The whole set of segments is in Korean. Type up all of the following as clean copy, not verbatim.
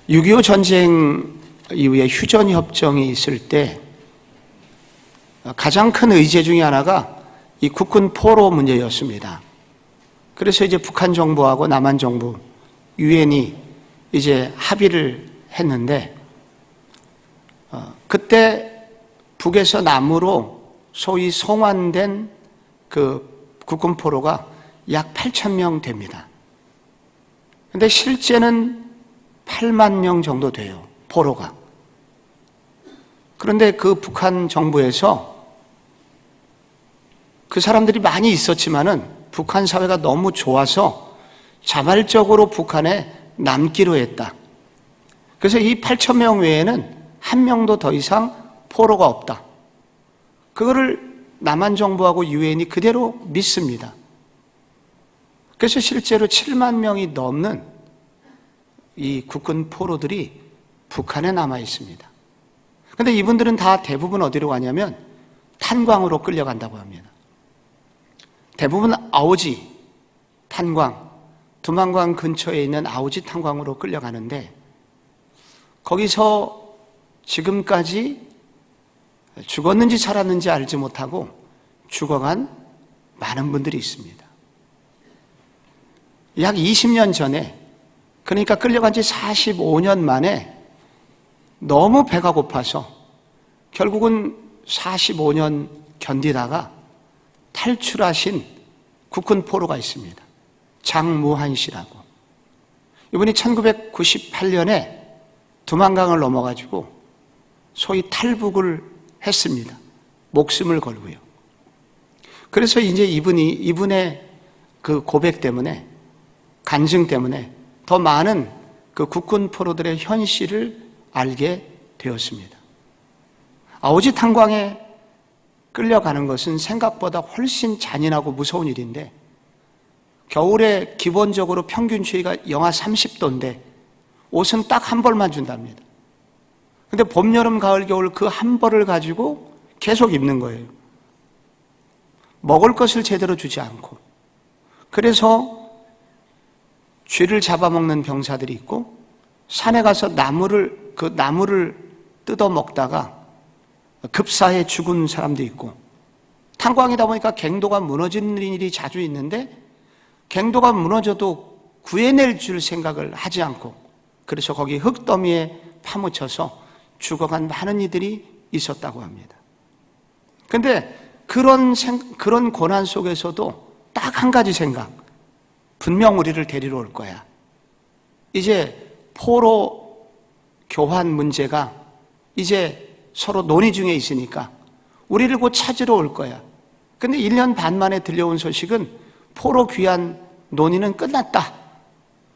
6.25 전쟁 이후에 휴전협정이 있을 때 가장 큰 의제 중에 하나가 이 국군 포로 문제였습니다. 그래서 이제 북한 정부하고 남한 정부, 유엔이 이제 합의를 했는데, 그때 북에서 남으로 소위 송환된 그 국군 포로가 약 8,000명 됩니다. 근데 실제는 8만 명 정도 돼요, 포로가. 그런데 그 북한 정부에서 그 사람들이 많이 있었지만은 북한 사회가 너무 좋아서 자발적으로 북한에 남기로 했다. 그래서 이 8,000명 외에는 한 명도 더 이상 포로가 없다. 그거를 남한 정부하고 유엔이 그대로 믿습니다. 그래서 실제로 7만 명이 넘는 이 국군 포로들이 북한에 남아 있습니다. 그런데 이분들은 다 대부분 어디로 가냐면 탄광으로 끌려간다고 합니다. 대부분 아오지 탄광, 두만강 근처에 있는 아오지 탄광으로 끌려가는데, 거기서 지금까지 죽었는지 살았는지 알지 못하고 죽어간 많은 분들이 있습니다. 약 20년 전에, 그러니까 끌려간 지 45년 만에 너무 배가 고파서 결국은 45년 견디다가 탈출하신 국군 포로가 있습니다. 장무한 씨라고. 이분이 1998년에 두만강을 넘어가지고 소위 탈북을 했습니다. 목숨을 걸고요. 그래서 이제 이분의 그 고백 때문에, 간증 때문에 더 많은 그 국군 포로들의 현실을 알게 되었습니다. 아오지 탄광에 끌려가는 것은 생각보다 훨씬 잔인하고 무서운 일인데, 겨울에 기본적으로 평균 추위가 영하 30도인데 옷은 딱 한 벌만 준답니다. 근데 봄, 여름, 가을, 겨울 그 한 벌을 가지고 계속 입는 거예요. 먹을 것을 제대로 주지 않고. 그래서 쥐를 잡아먹는 병사들이 있고, 산에 가서 나무를 뜯어 먹다가 급사해 죽은 사람도 있고, 탄광이다 보니까 갱도가 무너지는 일이 자주 있는데, 갱도가 무너져도 구해낼 줄 생각을 하지 않고, 그래서 거기 흙더미에 파묻혀서 죽어간 많은 이들이 있었다고 합니다. 그런데 그런 고난 속에서도 딱 한 가지 생각, 분명 우리를 데리러 올 거야. 이제 포로 교환 문제가 이제 서로 논의 중에 있으니까 우리를 곧 찾으러 올 거야. 근데 1년 반 만에 들려온 소식은 포로 귀환 논의는 끝났다.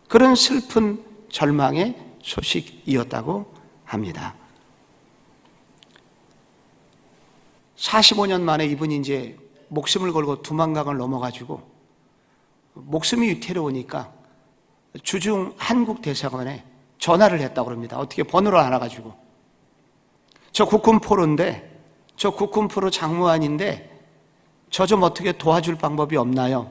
그런 슬픈 절망의 소식이었다고 합니다. 45년 만에 이분이 이제 목숨을 걸고 두만강을 넘어가지고 목숨이 위태로우니까 주중 한국 대사관에 전화를 했다고 합니다. 어떻게 번호를 알아가지고. 저 국군 포로인데, 저 국군 포로 장무환인데 저 좀 어떻게 도와줄 방법이 없나요?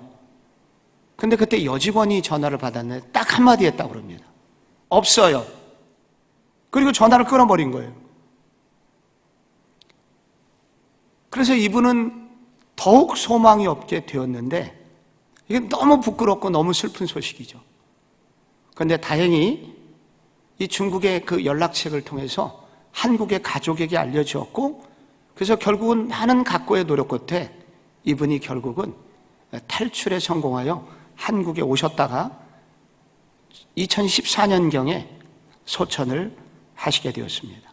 근데 그때 여직원이 전화를 받았는데 딱 한마디 했다고 합니다. 없어요. 그리고 전화를 끊어버린 거예요. 그래서 이분은 더욱 소망이 없게 되었는데, 이게 너무 부끄럽고 너무 슬픈 소식이죠. 그런데 다행히 이 중국의 그 연락책을 통해서 한국의 가족에게 알려주었고, 그래서 결국은 많은 각고의 노력 끝에 이분이 결국은 탈출에 성공하여 한국에 오셨다가 2014년경에 소천을 하시게 되었습니다.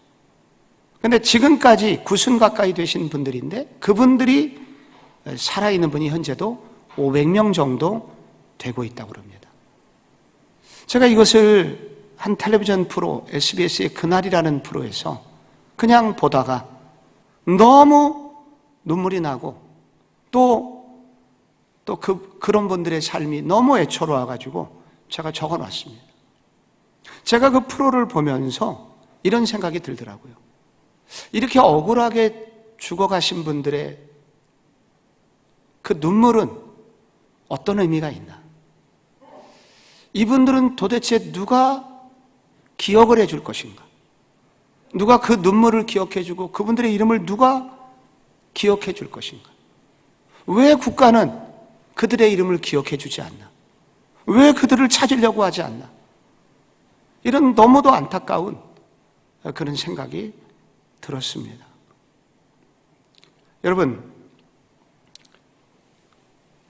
그런데 지금까지 90 가까이 되신 분들인데, 그분들이 살아있는 분이 현재도 500명 정도 되고 있다고 합니다. 제가 이것을 한 텔레비전 프로, SBS의 그날이라는 프로에서 그냥 보다가 너무 눈물이 나고, 그런 분들의 삶이 너무 애처로워가지고 제가 적어놨습니다. 제가 그 프로를 보면서 이런 생각이 들더라고요. 이렇게 억울하게 죽어가신 분들의 그 눈물은 어떤 의미가 있나? 이분들은 도대체 누가 기억을 해줄 것인가? 누가 그 눈물을 기억해주고 그분들의 이름을 누가 기억해줄 것인가? 왜 국가는 그들의 이름을 기억해주지 않나? 왜 그들을 찾으려고 하지 않나? 이런 너무도 안타까운 그런 생각이 들었습니다. 여러분,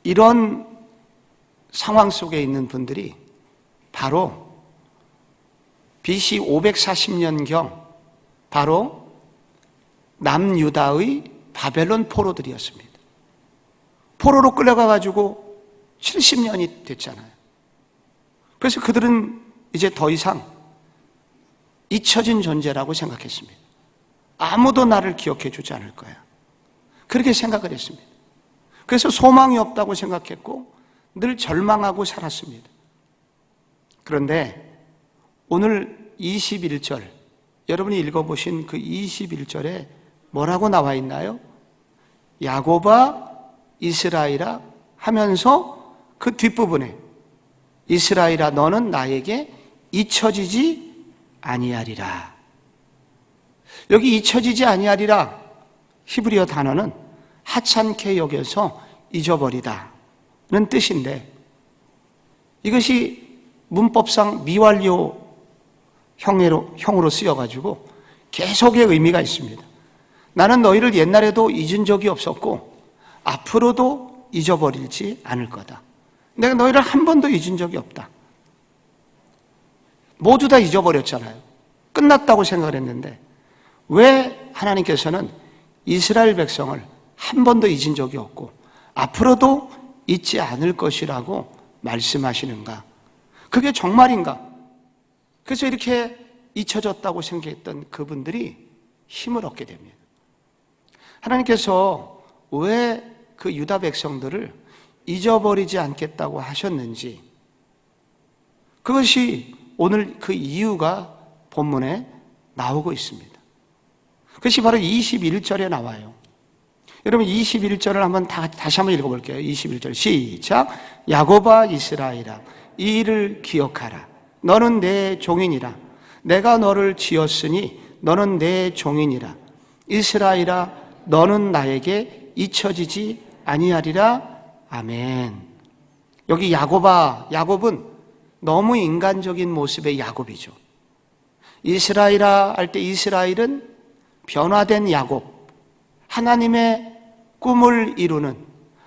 이런 상황 속에 있는 분들이 바로 BC 540년경 바로 남유다의 바벨론 포로들이었습니다. 포로로 끌려가가지고 70년이 됐잖아요. 그래서 그들은 이제 더 이상 잊혀진 존재라고 생각했습니다. 아무도 나를 기억해 주지 않을 거야. 그렇게 생각을 했습니다. 그래서 소망이 없다고 생각했고 늘 절망하고 살았습니다. 그런데 오늘 21절, 여러분이 읽어보신 그 21절에 뭐라고 나와 있나요? 야곱아 이스라엘아 하면서 그 뒷부분에 이스라엘아 너는 나에게 잊혀지지 아니하리라. 여기 잊혀지지 아니하리라 히브리어 단어는 하찮게 여겨서 잊어버리다는 뜻인데, 이것이 문법상 미완료 형으로 쓰여가지고 계속의 의미가 있습니다. 나는 너희를 옛날에도 잊은 적이 없었고 앞으로도 잊어버리지 않을 거다. 내가 너희를 한 번도 잊은 적이 없다. 모두 다 잊어버렸잖아요. 끝났다고 생각을 했는데 왜 하나님께서는 이스라엘 백성을 한 번도 잊은 적이 없고 앞으로도 잊지 않을 것이라고 말씀하시는가? 그게 정말인가? 그래서 이렇게 잊혀졌다고 생각했던 그분들이 힘을 얻게 됩니다. 하나님께서 왜 그 유다 백성들을 잊어버리지 않겠다고 하셨는지, 그것이 오늘 그 이유가 본문에 나오고 있습니다. 그것이 바로 21절에 나와요. 여러분 21절을 한번 다시 한번 읽어볼게요. 21절 시작. 야곱아 이스라엘아 이 일을 기억하라. 너는 내 종이니라. 내가 너를 지었으니 너는 내 종이니라. 이스라엘아 너는 나에게 잊혀지지 아니하리라. 아멘. 여기 야곱은 너무 인간적인 모습의 야곱이죠. 이스라엘아 할 때 이스라엘은 변화된 야곱, 하나님의 꿈을 이루는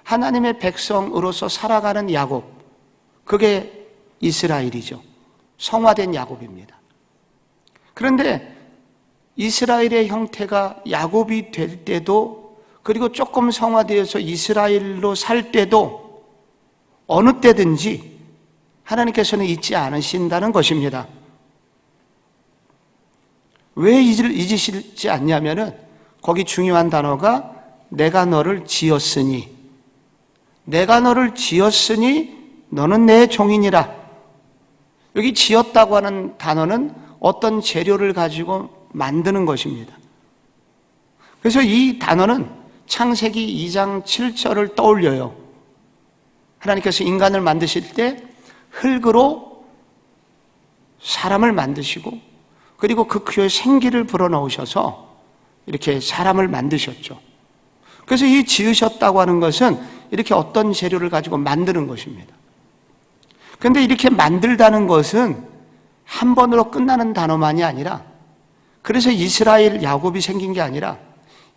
하나님의 백성으로서 살아가는 야곱, 그게 이스라엘이죠. 성화된 야곱입니다. 그런데 이스라엘의 형태가 야곱이 될 때도, 그리고 조금 성화되어서 이스라엘로 살 때도 어느 때든지 하나님께서는 잊지 않으신다는 것입니다. 왜 잊으시지 않냐면은 거기 중요한 단어가 내가 너를 지었으니, 내가 너를 지었으니 너는 내 종이니라. 여기 지었다고 하는 단어는 어떤 재료를 가지고 만드는 것입니다. 그래서 이 단어는 창세기 2장 7절을 떠올려요. 하나님께서 인간을 만드실 때 흙으로 사람을 만드시고 그리고 그 귀에 생기를 불어넣으셔서 이렇게 사람을 만드셨죠. 그래서 이 지으셨다고 하는 것은 이렇게 어떤 재료를 가지고 만드는 것입니다. 그런데 이렇게 만들다는 것은 한 번으로 끝나는 단어만이 아니라, 그래서 이스라엘 야곱이 생긴 게 아니라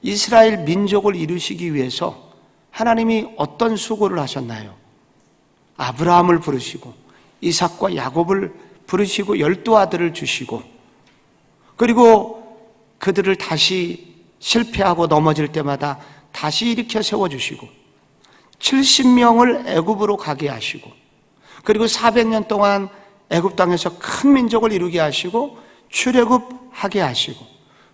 이스라엘 민족을 이루시기 위해서 하나님이 어떤 수고를 하셨나요? 아브라함을 부르시고 이삭과 야곱을 부르시고 12아들을 주시고, 그리고 그들을 다시 실패하고 넘어질 때마다 다시 일으켜 세워주시고 70명을 애굽으로 가게 하시고, 그리고 400년 동안 애굽 땅에서 큰 민족을 이루게 하시고 출애굽하게 하시고,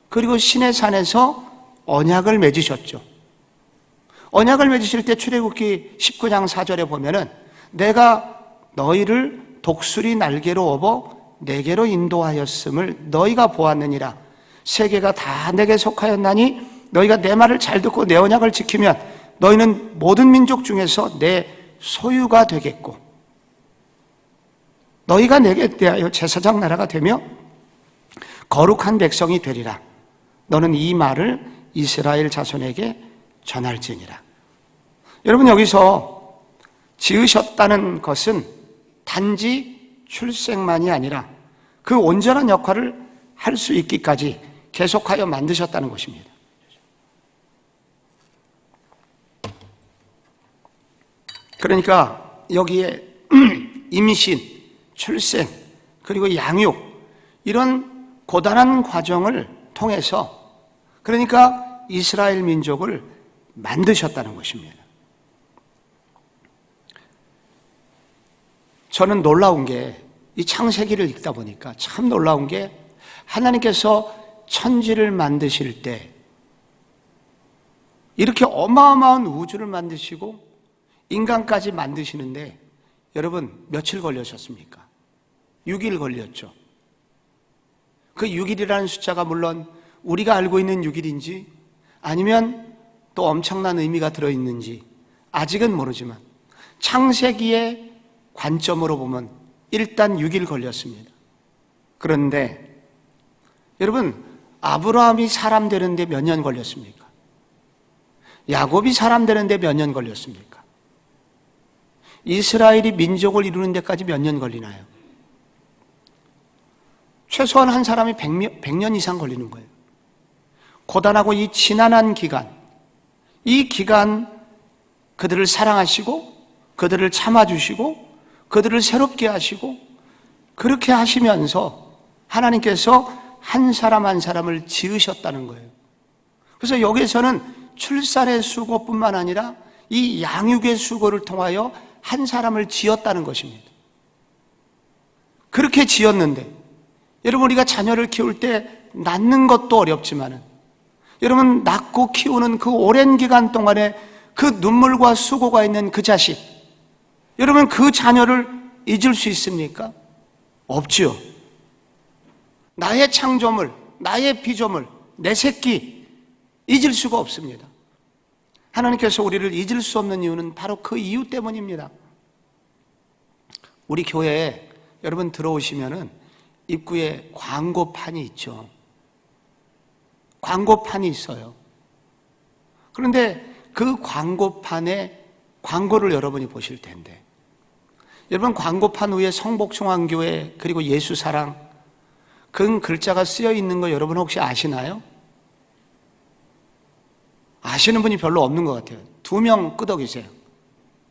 그리고 시내 산에서 언약을 맺으셨죠. 언약을 맺으실 때 출애굽기 19장 4절에 보면은 내가 너희를 독수리 날개로 업어 내게로 인도하였음을 너희가 보았느니라. 세계가 다 내게 속하였나니 너희가 내 말을 잘 듣고 내 언약을 지키면 너희는 모든 민족 중에서 내 소유가 되겠고 너희가 내게 대하여 제사장 나라가 되며 거룩한 백성이 되리라. 너는 이 말을 이스라엘 자손에게 전할지니라. 여러분, 여기서 지으셨다는 것은 단지 출생만이 아니라 그 온전한 역할을 할 수 있기까지 계속하여 만드셨다는 것입니다. 그러니까 여기에 임신, 출생, 그리고 양육, 이런 고단한 과정을 통해서 그러니까 이스라엘 민족을 만드셨다는 것입니다. 저는 놀라운 게 이 창세기를 읽다 보니까 참 놀라운 게 하나님께서 천지를 만드실 때 이렇게 어마어마한 우주를 만드시고 인간까지 만드시는데 여러분 며칠 걸리셨습니까? 6일 걸렸죠. 그 6일이라는 숫자가 물론 우리가 알고 있는 6일인지 아니면 또 엄청난 의미가 들어있는지 아직은 모르지만 창세기의 관점으로 보면 일단 6일 걸렸습니다. 그런데 여러분, 아브라함이 사람 되는데 몇 년 걸렸습니까? 야곱이 사람 되는데 몇 년 걸렸습니까? 이스라엘이 민족을 이루는 데까지 몇 년 걸리나요? 최소한 한 사람이 100년 이상 걸리는 거예요. 고단하고 이 지난한 기간, 이 기간 그들을 사랑하시고 그들을 참아주시고 그들을 새롭게 하시고 그렇게 하시면서 하나님께서 한 사람 한 사람을 지으셨다는 거예요. 그래서 여기에서는 출산의 수고뿐만 아니라 이 양육의 수고를 통하여 한 사람을 지었다는 것입니다. 그렇게 지었는데 여러분, 우리가 자녀를 키울 때 낳는 것도 어렵지만은 여러분, 낳고 키우는 그 오랜 기간 동안에 그 눈물과 수고가 있는 그 자식, 여러분 그 자녀를 잊을 수 있습니까? 없지요. 나의 창조물, 나의 피조물, 내 새끼 잊을 수가 없습니다. 하나님께서 우리를 잊을 수 없는 이유는 바로 그 이유 때문입니다. 우리 교회에 여러분 들어오시면은 입구에 광고판이 있죠. 광고판이 있어요. 그런데 그 광고판에 광고를 여러분이 보실 텐데 여러분, 광고판 위에 성복중앙교회 그리고 예수사랑 그 글자가 쓰여 있는 거 여러분 혹시 아시나요? 아시는 분이 별로 없는 것 같아요. 2명 끄덕이세요.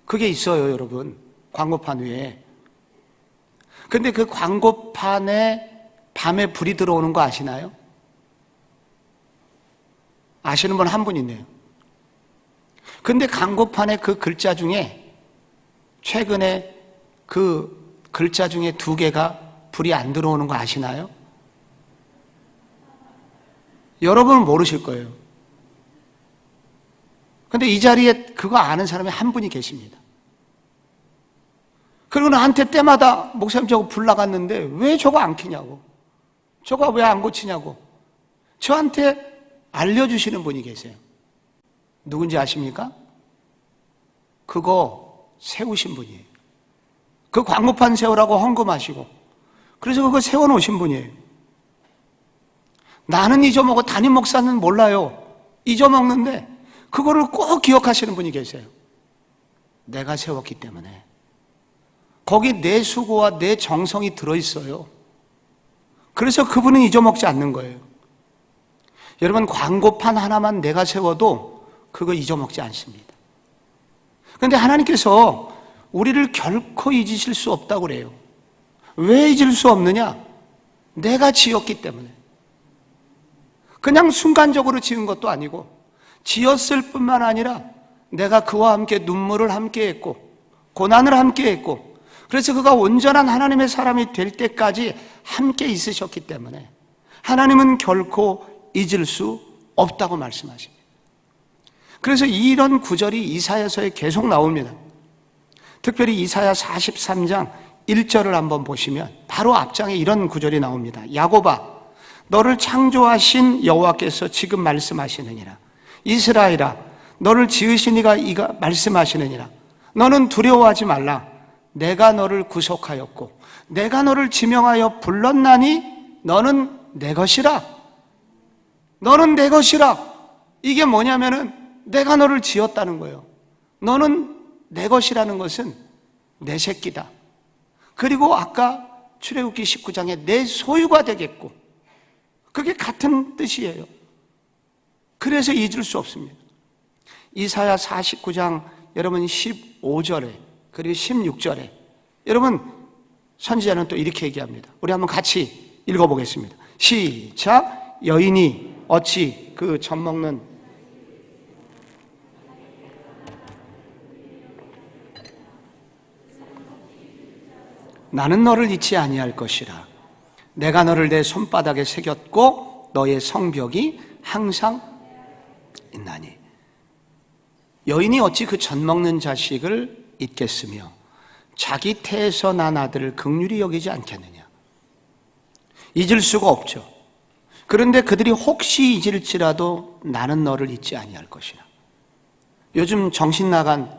그게 있어요, 여러분. 광고판 위에. 근데 그 광고판에 밤에 불이 들어오는 거 아시나요? 아시는 분 한 분 있네요. 근데 광고판에 그 글자 중에 최근에 그 글자 중에 2개가 불이 안 들어오는 거 아시나요? 여러분은 모르실 거예요. 근데 이 자리에 그거 아는 사람이 한 분이 계십니다. 그리고 나한테 때마다 목사님 저거 불 나갔는데 왜 저거 안 켜냐고, 저거 왜 안 고치냐고 저한테 알려주시는 분이 계세요. 누군지 아십니까? 그거 세우신 분이에요. 그 광고판 세우라고 헌금하시고 그래서 그거 세워놓으신 분이에요. 나는 잊어먹어, 담임 목사는 몰라요. 잊어먹는데 그거를 꼭 기억하시는 분이 계세요. 내가 세웠기 때문에. 거기 내 수고와 내 정성이 들어있어요. 그래서 그분은 잊어먹지 않는 거예요. 여러분, 광고판 하나만 내가 세워도 그거 잊어먹지 않습니다. 그런데 하나님께서 우리를 결코 잊으실 수 없다고 그래요. 왜 잊을 수 없느냐? 내가 지었기 때문에. 그냥 순간적으로 지은 것도 아니고 지었을 뿐만 아니라 내가 그와 함께 눈물을 함께 했고 고난을 함께 했고 그래서 그가 온전한 하나님의 사람이 될 때까지 함께 있으셨기 때문에 하나님은 결코 잊을 수 없다고 말씀하십니다. 그래서 이런 구절이 이사야서에 계속 나옵니다. 특별히 이사야 43장 1절을 한번 보시면 바로 앞장에 이런 구절이 나옵니다. 야곱아, 너를 창조하신 여호와께서 지금 말씀하시느니라. 이스라엘아, 너를 지으신 이가 말씀하시느니라. 너는 두려워하지 말라. 내가 너를 구속하였고 내가 너를 지명하여 불렀나니 너는 내 것이라. 너는 내 것이라. 이게 뭐냐면은 내가 너를 지었다는 거예요. 너는 내 것이라는 것은 내 새끼다. 그리고 아까 출애굽기 19장에 내 소유가 되겠고, 그게 같은 뜻이에요. 그래서 잊을 수 없습니다. 이사야 49장 여러분 15절에 그리고 16절에 여러분 선지자는 또 이렇게 얘기합니다. 우리 한번 같이 읽어보겠습니다. 시작. 여인이 어찌 그 젖 먹는 나는 너를 잊지 아니할 것이라. 내가 너를 내 손바닥에 새겼고 너의 성벽이 항상 있나니. 여인이 어찌 그 젖 먹는 자식을 잊겠으며 자기 태에서 난 아들을 긍휼히 여기지 않겠느냐. 잊을 수가 없죠. 그런데 그들이 혹시 잊을지라도 나는 너를 잊지 아니할 것이라. 요즘 정신 나간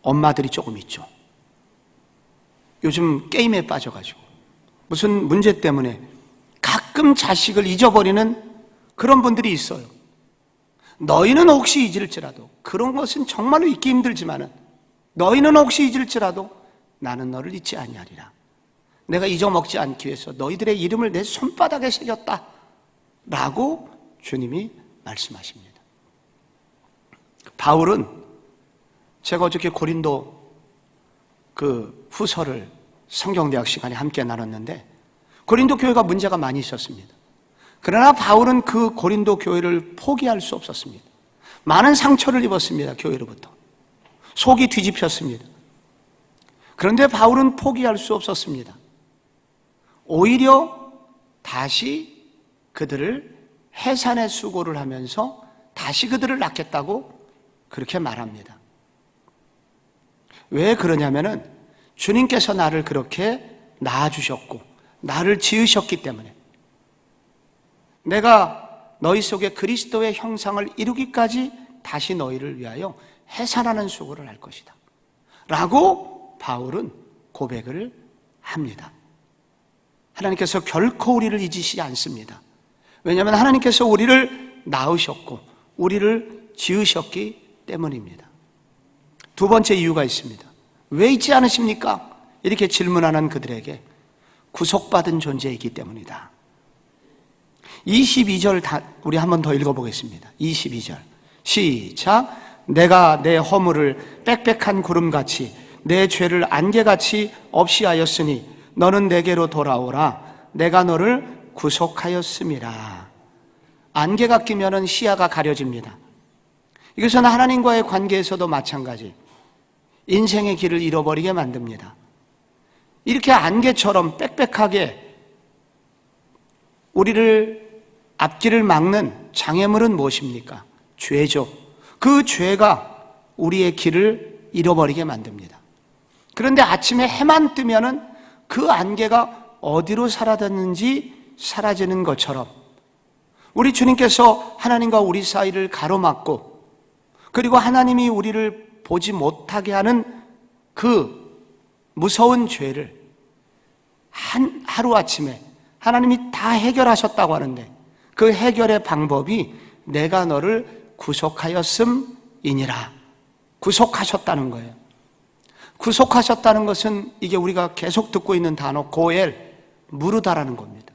엄마들이 조금 있죠. 요즘 게임에 빠져가지고 무슨 문제 때문에 가끔 자식을 잊어버리는 그런 분들이 있어요. 너희는 혹시 잊을지라도, 그런 것은 정말로 잊기 힘들지만은 너희는 혹시 잊을지라도 나는 너를 잊지 아니하리라. 내가 잊어먹지 않기 위해서 너희들의 이름을 내 손바닥에 새겼다 라고 주님이 말씀하십니다. 바울은, 제가 어저께 고린도 그 후서를 성경대학 시간에 함께 나눴는데 고린도 교회가 문제가 많이 있었습니다. 그러나 바울은 그 고린도 교회를 포기할 수 없었습니다. 많은 상처를 입었습니다. 교회로부터 속이 뒤집혔습니다. 그런데 바울은 포기할 수 없었습니다. 오히려 다시 그들을 해산의 수고를 하면서 다시 그들을 낳겠다고 그렇게 말합니다. 왜 그러냐면은 주님께서 나를 그렇게 낳아주셨고 나를 지으셨기 때문에, 내가 너희 속에 그리스도의 형상을 이루기까지 다시 너희를 위하여 해산하는 수고를 할 것이다 라고 바울은 고백을 합니다. 하나님께서 결코 우리를 잊으시지 않습니다. 왜냐하면 하나님께서 우리를 낳으셨고 우리를 지으셨기 때문입니다. 두 번째 이유가 있습니다. 왜 잊지 않으십니까? 이렇게 질문하는 그들에게 구속받은 존재이기 때문이다. 22절 우리 한 번 더 읽어보겠습니다. 22절 시작. 내가 내 허물을 빽빽한 구름같이 내 죄를 안개같이 없이 하였으니 너는 내게로 돌아오라. 내가 너를 구속하였음이라. 안개가 끼면은 시야가 가려집니다. 이것은 하나님과의 관계에서도 마찬가지, 인생의 길을 잃어버리게 만듭니다. 이렇게 안개처럼 빽빽하게 우리를 앞길을 막는 장애물은 무엇입니까? 죄죠. 그 죄가 우리의 길을 잃어버리게 만듭니다. 그런데 아침에 해만 뜨면은 그 안개가 어디로 사라졌는지 사라지는 것처럼 우리 주님께서 하나님과 우리 사이를 가로막고, 그리고 하나님이 우리를 보지 못하게 하는 그 무서운 죄를 하루아침에 하나님이 다 해결하셨다고 하는데, 그 해결의 방법이 내가 너를 구속하였음이니라. 구속하셨다는 거예요. 구속하셨다는 것은 이게 우리가 계속 듣고 있는 단어 고엘, 무르다라는 겁니다.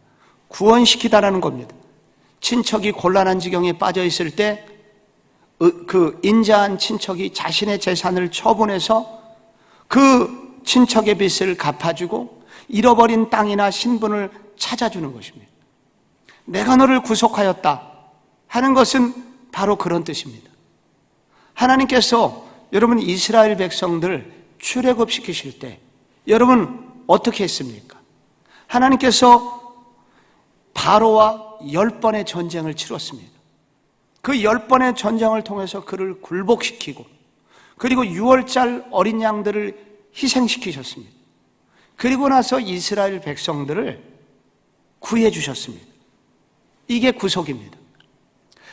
구원시키다라는 겁니다. 친척이 곤란한 지경에 빠져 있을 때 그 인자한 친척이 자신의 재산을 처분해서 그 친척의 빚을 갚아주고 잃어버린 땅이나 신분을 찾아주는 것입니다. 내가 너를 구속하였다 하는 것은 바로 그런 뜻입니다. 하나님께서 여러분 이스라엘 백성들 출애굽시키실 때 여러분 어떻게 했습니까? 하나님께서 바로와 10번의 전쟁을 치렀습니다. 그 10번의 전쟁을 통해서 그를 굴복시키고, 그리고 6월절 어린 양들을 희생시키셨습니다. 그리고 나서 이스라엘 백성들을 구해 주셨습니다. 이게 구속입니다.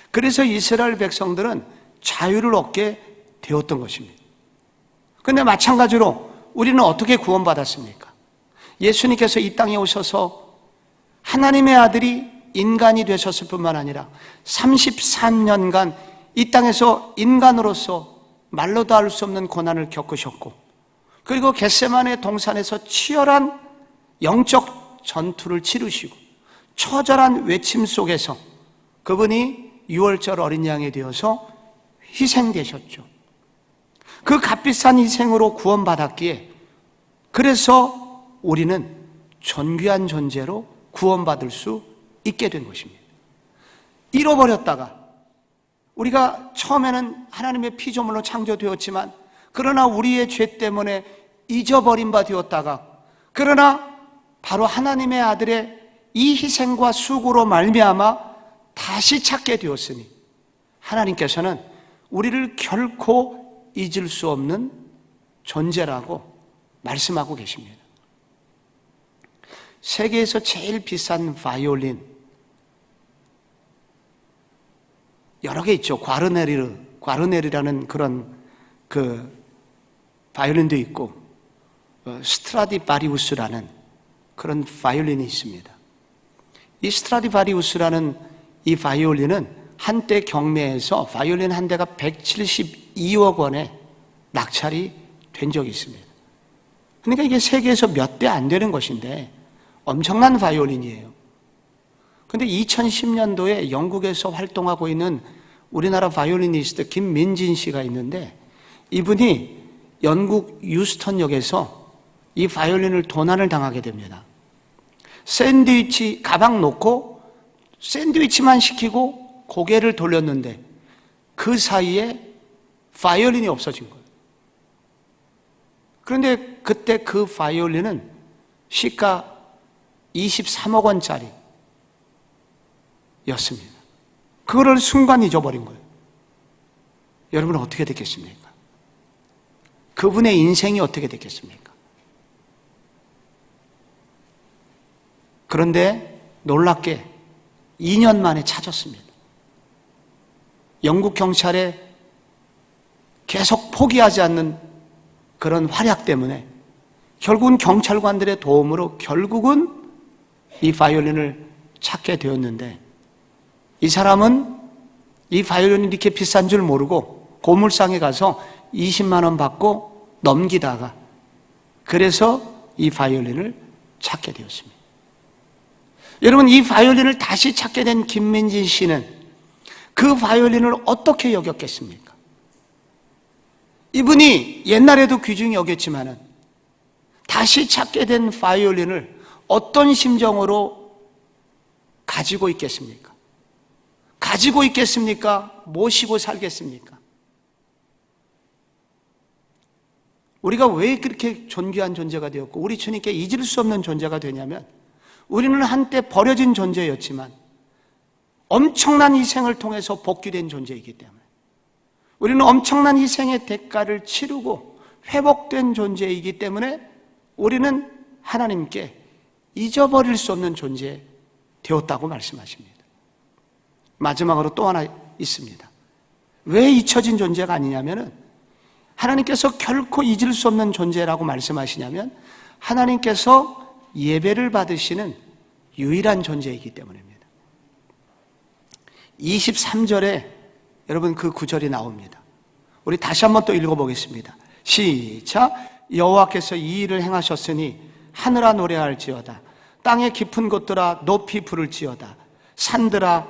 그래서 이스라엘 백성들은 자유를 얻게 되었던 것입니다. 그런데 마찬가지로 우리는 어떻게 구원받았습니까? 예수님께서 이 땅에 오셔서 하나님의 아들이 인간이 되셨을 뿐만 아니라 33년간 이 땅에서 인간으로서 말로도 할 수 없는 고난을 겪으셨고, 그리고 겟세마네 동산에서 치열한 영적 전투를 치르시고 처절한 외침 속에서 그분이 6월절 어린 양이 되어서 희생되셨죠. 그 값비싼 희생으로 구원받았기에, 그래서 우리는 존귀한 존재로 구원받을 수 있게 된 것입니다. 잃어버렸다가, 우리가 처음에는 하나님의 피조물로 창조되었지만 그러나 우리의 죄 때문에 잊어버린 바 되었다가, 그러나 바로 하나님의 아들의 이 희생과 수고로 말미암아 다시 찾게 되었으니 하나님께서는 우리를 결코 잊을 수 없는 존재라고 말씀하고 계십니다. 세계에서 제일 비싼 바이올린 여러 개 있죠. 과르네르라는 그런 바이올린도 있고, 스트라디바리우스라는 그런 바이올린이 있습니다. 이 스트라디바리우스라는 이 바이올린은 한때 경매에서 바이올린 한 대가 172억 원에 낙찰이 된 적이 있습니다. 그러니까 이게 세계에서 몇 대 안 되는 것인데 엄청난 바이올린이에요. 그런데 2010년도에 영국에서 활동하고 있는 우리나라 바이올리니스트 김민진 씨가 있는데, 이분이 영국 유스턴역에서 이 바이올린을 도난을 당하게 됩니다. 샌드위치 가방 놓고 샌드위치만 시키고 고개를 돌렸는데 그 사이에 바이올린이 없어진 거예요. 그런데 그때 그 바이올린은 시가 23억 원짜리 였습니다. 그거를 순간 잊어버린 거예요. 여러분은 어떻게 됐겠습니까? 그분의 인생이 어떻게 됐겠습니까? 그런데 놀랍게 2년 만에 찾았습니다. 영국 경찰에 계속 포기하지 않는 그런 활약 때문에 결국은 경찰관들의 도움으로 결국은 이 바이올린을 찾게 되었는데, 이 사람은 이 바이올린이 이렇게 비싼 줄 모르고 고물상에 가서 20만 원 받고 넘기다가 그래서 이 바이올린을 찾게 되었습니다. 여러분, 이 바이올린을 다시 찾게 된 김민진 씨는 그 바이올린을 어떻게 여겼겠습니까? 이분이 옛날에도 귀중히 여겼지만은 다시 찾게 된 바이올린을 어떤 심정으로 가지고 있겠습니까? 가지고 있겠습니까? 모시고 살겠습니까? 우리가 왜 그렇게 존귀한 존재가 되었고 우리 주님께 잊을 수 없는 존재가 되냐면, 우리는 한때 버려진 존재였지만 엄청난 희생을 통해서 복귀된 존재이기 때문에, 우리는 엄청난 희생의 대가를 치르고 회복된 존재이기 때문에 우리는 하나님께 잊어버릴 수 없는 존재 되었다고 말씀하십니다. 마지막으로 또 하나 있습니다. 왜 잊혀진 존재가 아니냐면은, 하나님께서 결코 잊을 수 없는 존재라고 말씀하시냐면 하나님께서 예배를 받으시는 유일한 존재이기 때문입니다. 23절에 여러분 그 구절이 나옵니다. 우리 다시 한번 또 읽어보겠습니다. 시작. 여호와께서 이 일을 행하셨으니 하늘아 노래할지어다. 땅의 깊은 곳들아 높이 부를지어다. 산들아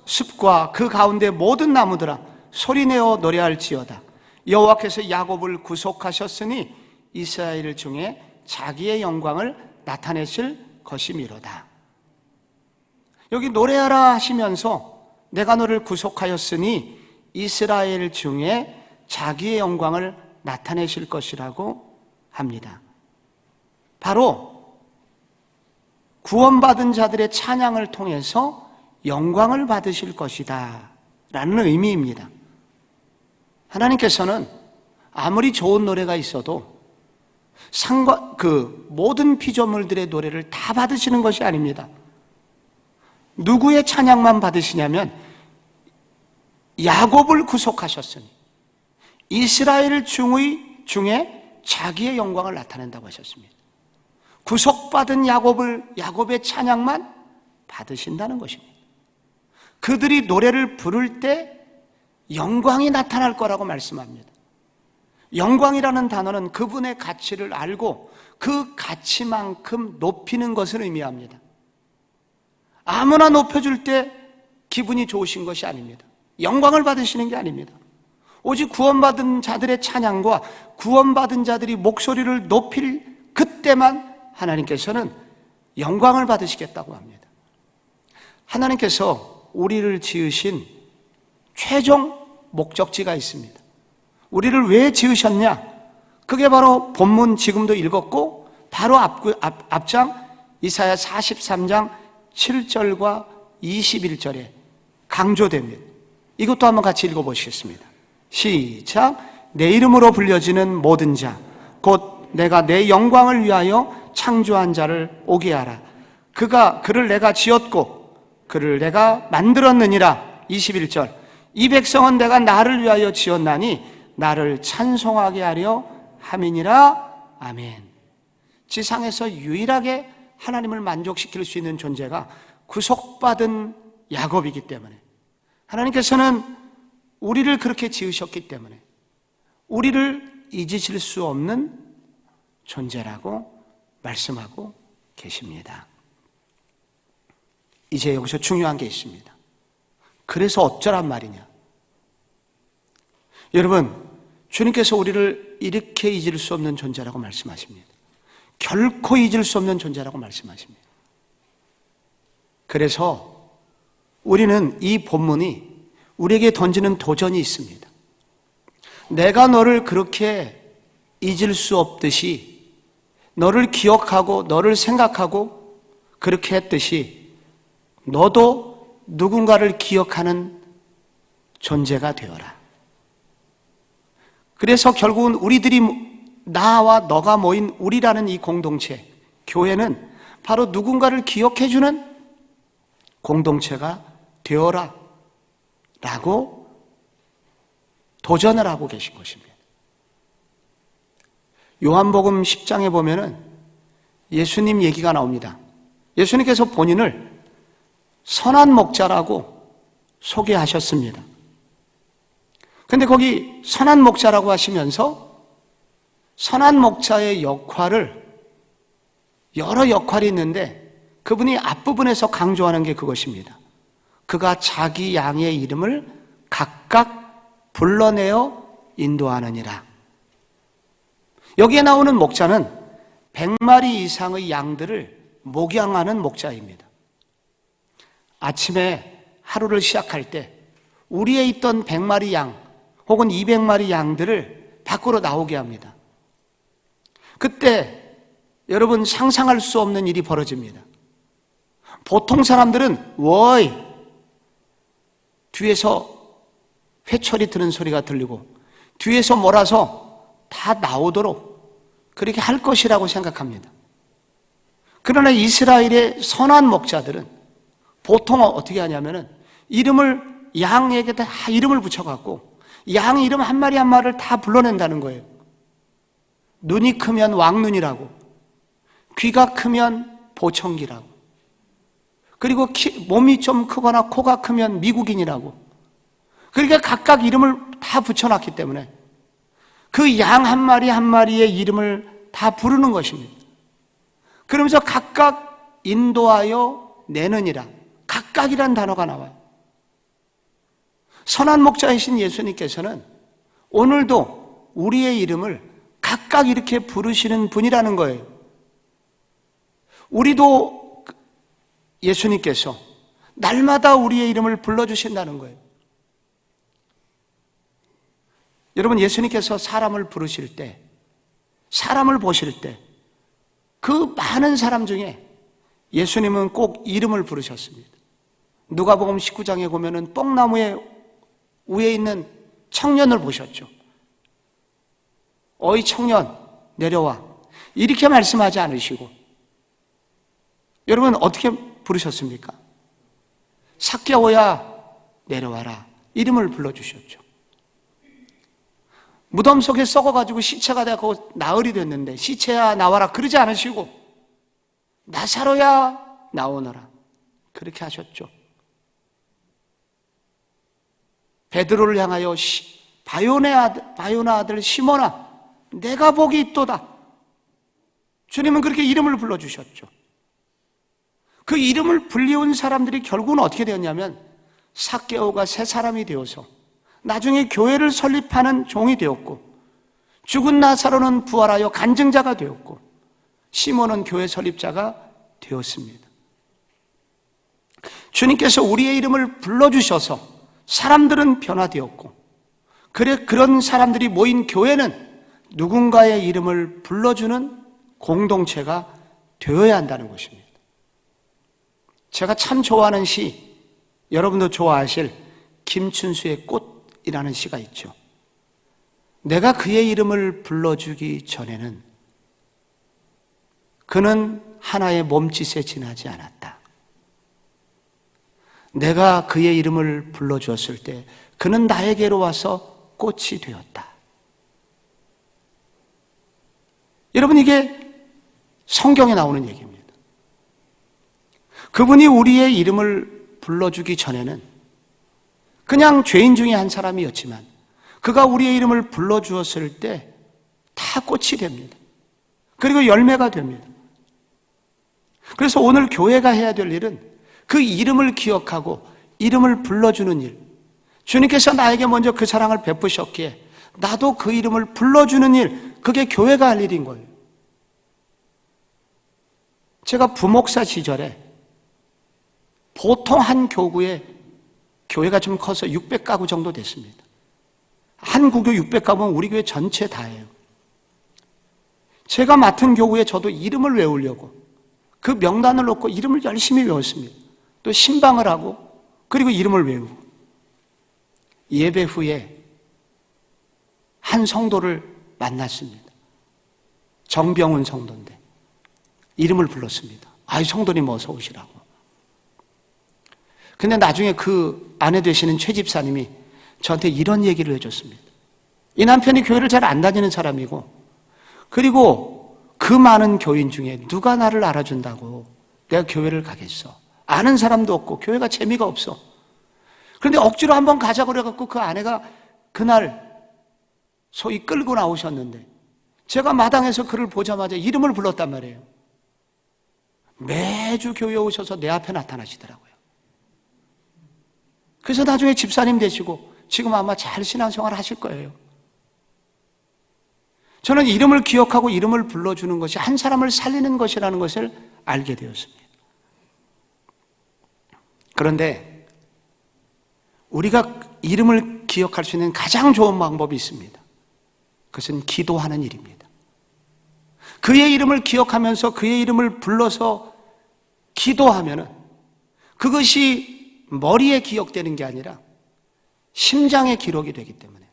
숲과 그 가운데 모든 나무들아 소리내어 노래할지어다. 여호와께서 야곱을 구속하셨으니 이스라엘 중에 자기의 영광을 나타내실 것이미로다. 여기 노래하라 하시면서 내가 너를 구속하였으니 이스라엘 중에 자기의 영광을 나타내실 것이라고 합니다. 바로 구원받은 자들의 찬양을 통해서 영광을 받으실 것이다 라는 의미입니다. 하나님께서는 아무리 좋은 노래가 있어도 모든 피조물들의 노래를 다 받으시는 것이 아닙니다. 누구의 찬양만 받으시냐면 야곱을 구속하셨으니 이스라엘 중에 자기의 영광을 나타낸다고 하셨습니다. 구속받은 야곱의 찬양만 받으신다는 것입니다. 그들이 노래를 부를 때 영광이 나타날 거라고 말씀합니다. 영광이라는 단어는 그분의 가치를 알고 그 가치만큼 높이는 것을 의미합니다. 아무나 높여줄 때 기분이 좋으신 것이 아닙니다. 영광을 받으시는 게 아닙니다. 오직 구원받은 자들의 찬양과 구원받은 자들이 목소리를 높일 그때만 하나님께서는 영광을 받으시겠다고 합니다. 하나님께서 우리를 지으신 최종 목적지가 있습니다. 우리를 왜 지으셨냐? 그게 바로 본문 지금도 읽었고 바로 앞장 이사야 43장 7절과 21절에 강조됩니다. 이것도 한번 같이 읽어보시겠습니다. 시작. 내 이름으로 불려지는 모든 자 곧 내가 내 영광을 위하여 창조한 자를 오게 하라. 그를 내가 지었고 그를 내가 만들었느니라. 21절. 이 백성은 내가 나를 위하여 지었나니 나를 찬송하게 하려 함이니라. 아멘. 지상에서 유일하게 하나님을 만족시킬 수 있는 존재가 구속받은 야곱이기 때문에 하나님께서는 우리를 그렇게 지으셨기 때문에 우리를 잊으실 수 없는 존재라고 말씀하고 계십니다. 이제 여기서 중요한 게 있습니다. 그래서 어쩌란 말이냐? 여러분, 주님께서 우리를 이렇게 잊을 수 없는 존재라고 말씀하십니다. 결코 잊을 수 없는 존재라고 말씀하십니다. 그래서 우리는 이 본문이 우리에게 던지는 도전이 있습니다. 내가 너를 그렇게 잊을 수 없듯이 너를 기억하고 너를 생각하고 그렇게 했듯이 너도 누군가를 기억하는 존재가 되어라. 그래서 결국은 우리들이 나와 너가 모인 우리라는 이 공동체, 교회는 바로 누군가를 기억해주는 공동체가 되어라 라고 도전을 하고 계신 것입니다. 요한복음 10장에 보면은 예수님 얘기가 나옵니다. 예수님께서 본인을 선한 목자라고 소개하셨습니다. 근데 거기 선한 목자라고 하시면서 선한 목자의 역할을 여러 역할이 있는데 그분이 앞부분에서 강조하는 게 그것입니다. 그가 자기 양의 이름을 각각 불러내어 인도하느니라. 여기에 나오는 목자는 100마리 이상의 양들을 목양하는 목자입니다. 아침에 하루를 시작할 때 우리에 있던 100마리 양 혹은 200마리 양들을 밖으로 나오게 합니다. 그때 여러분 상상할 수 없는 일이 벌어집니다. 보통 사람들은 워이 뒤에서 회초리 드는 소리가 들리고 뒤에서 몰아서 다 나오도록 그렇게 할 것이라고 생각합니다. 그러나 이스라엘의 선한 목자들은 보통 어떻게 하냐면은 양에게 다 이름을 붙여갖고 양 이름 한 마리 한 마리를 다 불러낸다는 거예요. 눈이 크면 왕눈이라고, 귀가 크면 보청기라고, 그리고 몸이 좀 크거나 코가 크면 미국인이라고. 그러니까 각각 이름을 다 붙여놨기 때문에 그 양 한 마리 한 마리의 이름을 다 부르는 것입니다. 그러면서 각각 인도하여 내느니라. 각각이란 단어가 나와요. 선한 목자이신 예수님께서는 오늘도 우리의 이름을 각각 이렇게 부르시는 분이라는 거예요. 우리도 예수님께서 날마다 우리의 이름을 불러주신다는 거예요. 여러분, 예수님께서 사람을 부르실 때, 사람을 보실 때, 그 많은 사람 중에 예수님은 꼭 이름을 부르셨습니다. 누가복음 19장에 보면은 뽕나무에 위에 있는 청년을 보셨죠. 어이 청년 내려와, 이렇게 말씀하지 않으시고 여러분 어떻게 부르셨습니까? 삭개오야 내려와라, 이름을 불러주셨죠. 무덤 속에 썩어가지고 시체가 되고 나흘이 됐는데 시체야 나와라 그러지 않으시고 나사로야 나오너라 그렇게 하셨죠. 베드로를 향하여 바요나 아들 시몬아, 내가 복이 있도다. 주님은 그렇게 이름을 불러주셨죠. 그 이름을 불리운 사람들이 결국은 어떻게 되었냐면 삭개오가 새 사람이 되어서 나중에 교회를 설립하는 종이 되었고, 죽은 나사로는 부활하여 간증자가 되었고, 시몬은 교회 설립자가 되었습니다. 주님께서 우리의 이름을 불러주셔서 사람들은 변화되었고, 그런 사람들이 모인 교회는 누군가의 이름을 불러주는 공동체가 되어야 한다는 것입니다. 제가 참 좋아하는 시, 여러분도 좋아하실 김춘수의 꽃이라는 시가 있죠. 내가 그의 이름을 불러주기 전에는 그는 하나의 몸짓에 지나지 않았다. 내가 그의 이름을 불러주었을 때 그는 나에게로 와서 꽃이 되었다. 여러분, 이게 성경에 나오는 얘기입니다. 그분이 우리의 이름을 불러주기 전에는 그냥 죄인 중에 한 사람이었지만 그가 우리의 이름을 불러주었을 때 다 꽃이 됩니다. 그리고 열매가 됩니다. 그래서 오늘 교회가 해야 될 일은 그 이름을 기억하고 이름을 불러주는 일, 주님께서 나에게 먼저 그 사랑을 베푸셨기에 나도 그 이름을 불러주는 일, 그게 교회가 할 일인 거예요. 제가 부목사 시절에 보통 한 교구에 교회가 좀 커서 600가구 정도 됐습니다. 한 구교 600가구면 우리 교회 전체 다예요. 제가 맡은 교구에 저도 이름을 외우려고 그 명단을 놓고 이름을 열심히 외웠습니다. 또 신방을 하고 그리고 이름을 외우고, 예배 후에 한 성도를 만났습니다. 정병훈 성도인데 이름을 불렀습니다. 아이, 성도님 어서 오시라고. 근데 나중에 그 아내 되시는 최 집사님이 저한테 이런 얘기를 해줬습니다. 이 남편이 교회를 잘 안 다니는 사람이고, 그리고 그 많은 교인 중에 누가 나를 알아준다고 내가 교회를 가겠어. 아는 사람도 없고 교회가 재미가 없어. 그런데 억지로 한번 가자고 그래갖고 그 아내가 그날 소위 끌고 나오셨는데 제가 마당에서 그를 보자마자 이름을 불렀단 말이에요. 매주 교회에 오셔서 내 앞에 나타나시더라고요. 그래서 나중에 집사님 되시고 지금 아마 잘 신앙생활 하실 거예요. 저는 이름을 기억하고 이름을 불러주는 것이 한 사람을 살리는 것이라는 것을 알게 되었습니다. 그런데 우리가 이름을 기억할 수 있는 가장 좋은 방법이 있습니다. 그것은 기도하는 일입니다. 그의 이름을 기억하면서 그의 이름을 불러서 기도하면은 그것이 머리에 기억되는 게 아니라 심장에 기록이 되기 때문에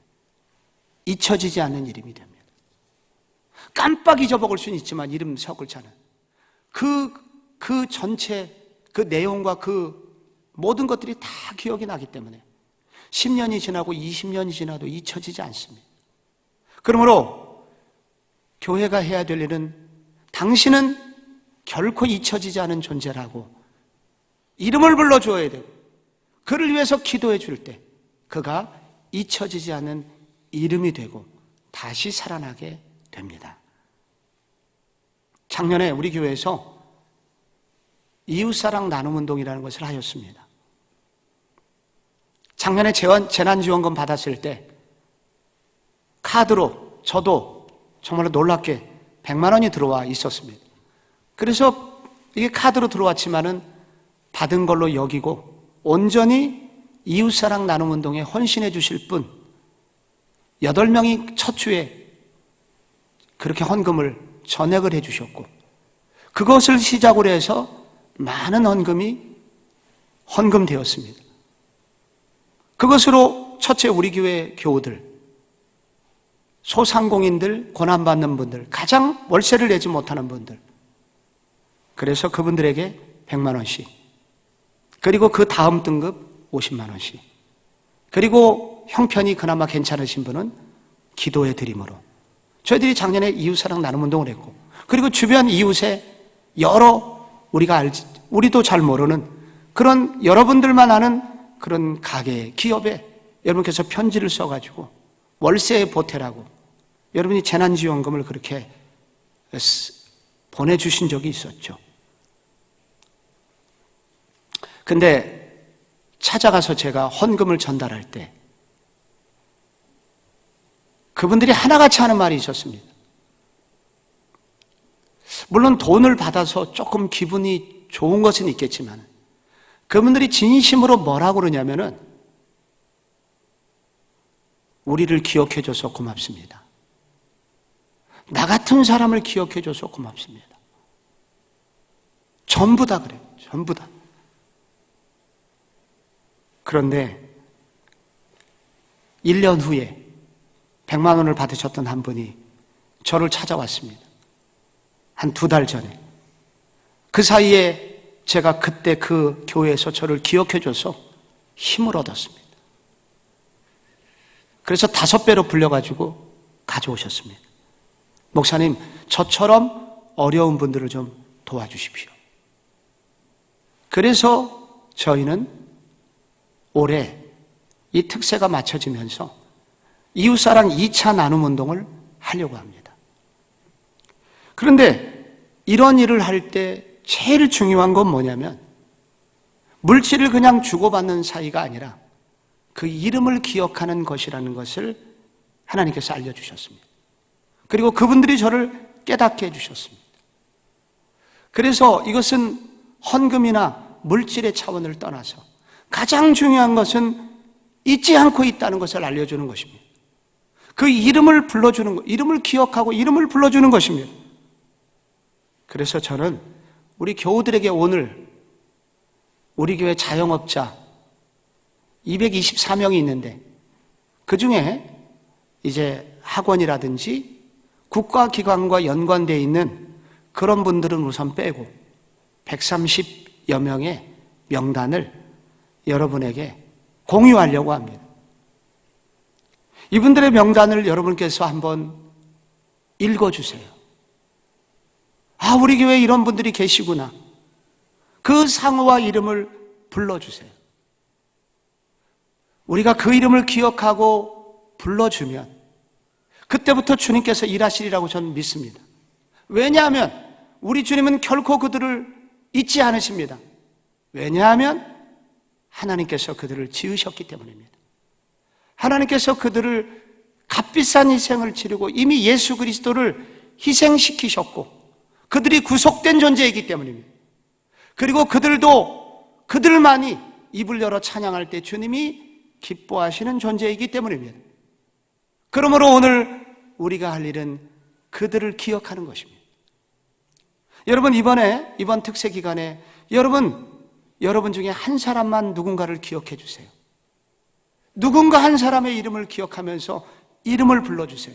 잊혀지지 않는 이름이 됩니다. 깜빡 잊어먹을 수는 있지만 이름 세 글자는 그 전체 그 내용과 그 모든 것들이 다 기억이 나기 때문에 10년이 지나고 20년이 지나도 잊혀지지 않습니다. 그러므로 교회가 해야 될 일은 당신은 결코 잊혀지지 않은 존재라고 이름을 불러줘야 되고, 그를 위해서 기도해 줄 때 그가 잊혀지지 않는 이름이 되고 다시 살아나게 됩니다. 작년에 우리 교회에서 이웃사랑 나눔운동이라는 것을 하였습니다. 작년에 재난지원금 받았을 때 카드로 저도 정말로 놀랍게 100만 원이 들어와 있었습니다. 그래서 이게 카드로 들어왔지만은 받은 걸로 여기고 온전히 이웃사랑 나눔운동에 헌신해 주실 분 8명이 첫 주에 그렇게 헌금을 전액을 해 주셨고, 그것을 시작으로 해서 많은 헌금이 헌금되었습니다. 그것으로 첫째 우리 교회 교우들, 소상공인들, 고난받는 분들, 가장 월세를 내지 못하는 분들, 그래서 그분들에게 100만 원씩, 그리고 그 다음 등급 50만 원씩, 그리고 형편이 그나마 괜찮으신 분은 기도의 드림으로 저희들이 작년에 이웃사랑 나눔운동을 했고, 그리고 주변 이웃에 여러 우리도 잘 모르는 그런 여러분들만 아는 그런 가게, 기업에 여러분께서 편지를 써가지고 월세에 보태라고 여러분이 재난지원금을 그렇게 보내주신 적이 있었죠. 근데 찾아가서 제가 헌금을 전달할 때 그분들이 하나같이 하는 말이 있었습니다. 물론 돈을 받아서 조금 기분이 좋은 것은 있겠지만 그분들이 진심으로 뭐라고 그러냐면은 우리를 기억해줘서 고맙습니다. 나 같은 사람을 기억해줘서 고맙습니다. 전부 다 그래요. 전부 다. 그런데 1년 후에 100만 원을 받으셨던 한 분이 저를 찾아왔습니다. 한 2달 전에. 그 사이에 제가 그때 그 교회에서 저를 기억해줘서 힘을 얻었습니다. 그래서 5배로 불려가지고 가져오셨습니다. 목사님, 저처럼 어려운 분들을 좀 도와주십시오. 그래서 저희는 올해 이 특세가 맞춰지면서 이웃사랑 2차 나눔 운동을 하려고 합니다. 그런데 이런 일을 할 때 제일 중요한 건 뭐냐면 물질을 그냥 주고받는 사이가 아니라 그 이름을 기억하는 것이라는 것을 하나님께서 알려주셨습니다. 그리고 그분들이 저를 깨닫게 해주셨습니다. 그래서 이것은 헌금이나 물질의 차원을 떠나서 가장 중요한 것은 잊지 않고 있다는 것을 알려주는 것입니다. 그 이름을 불러주는 것, 이름을 기억하고 이름을 불러주는 것입니다. 그래서 저는 우리 교우들에게 오늘 우리 교회 자영업자 224명이 있는데 그 중에 이제 학원이라든지 국가기관과 연관되어 있는 그런 분들은 우선 빼고 130여 명의 명단을 여러분에게 공유하려고 합니다. 이분들의 명단을 여러분께서 한번 읽어주세요. 아, 우리 교회에 이런 분들이 계시구나. 그 상호와 이름을 불러주세요. 우리가 그 이름을 기억하고 불러주면 그때부터 주님께서 일하시리라고 저는 믿습니다. 왜냐하면 우리 주님은 결코 그들을 잊지 않으십니다. 왜냐하면 하나님께서 그들을 지으셨기 때문입니다. 하나님께서 그들을 값비싼 희생을 치르고 이미 예수 그리스도를 희생시키셨고 그들이 구속된 존재이기 때문입니다. 그리고 그들도 그들만이 입을 열어 찬양할 때 주님이 기뻐하시는 존재이기 때문입니다. 그러므로 오늘 우리가 할 일은 그들을 기억하는 것입니다. 여러분, 이번 특세 기간에 여러분 중에 한 사람만 누군가를 기억해 주세요. 누군가 한 사람의 이름을 기억하면서 이름을 불러주세요.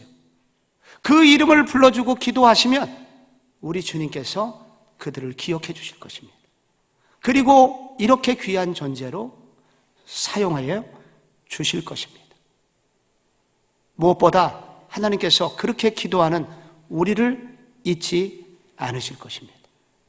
그 이름을 불러주고 기도하시면 우리 주님께서 그들을 기억해 주실 것입니다. 그리고 이렇게 귀한 존재로 사용하여 주실 것입니다. 무엇보다 하나님께서 그렇게 기도하는 우리를 잊지 않으실 것입니다.